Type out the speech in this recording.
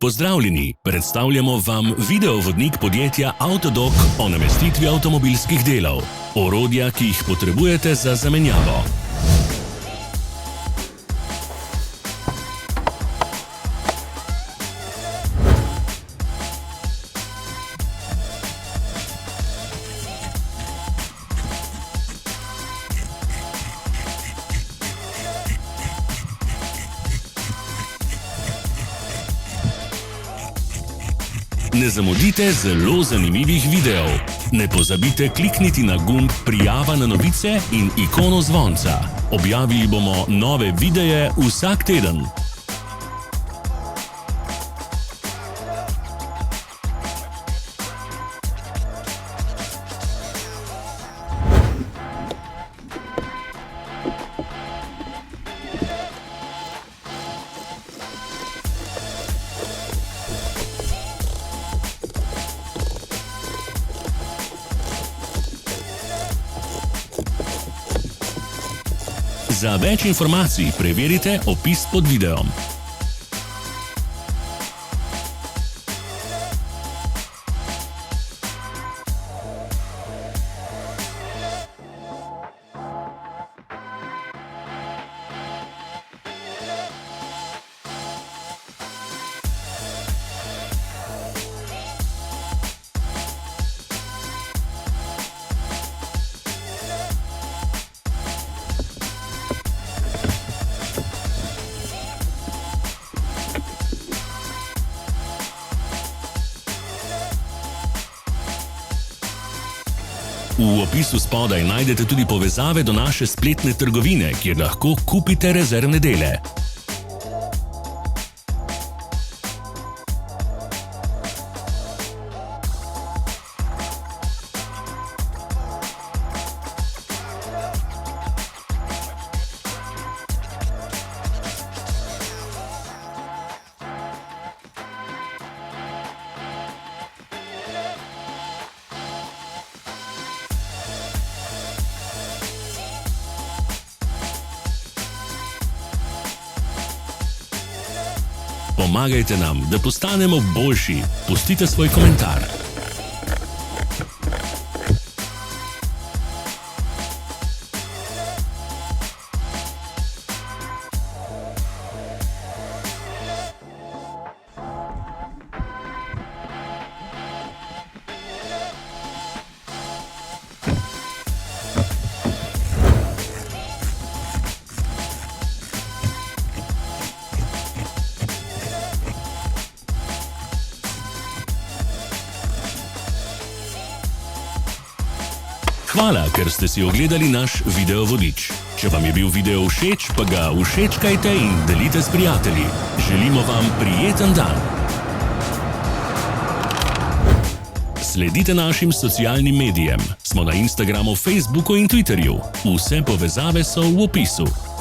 Pozdravljeni, predstavljamo vam videovodnik podjetja Avtodok o namestitvi avtomobilskih delov, orodja, ki jih potrebujete za zamenjavo. Ne zamudite zelo zanimivih videov. Ne pozabite klikniti na gumb Prijava na novice in ikono zvonca. Objavili bomo nove videe vsak teden. Za več informacij preverite opis pod videom. V opisu spodaj najdete tudi povezave do naše spletne trgovine, kjer lahko kupite rezervne dele. Pomagajte nam, da postanemo boljši. Pustite svoj komentar. Hvala, ker ste si ogledali naš videovodič. Če vam je bil video všeč, pa ga všečkajte in delite s prijatelji. Želimo vam prijeten dan. Sledite našim socialnim medijem. Smo na Instagramu, Facebooku in Twitterju. Vse povezave so v opisu.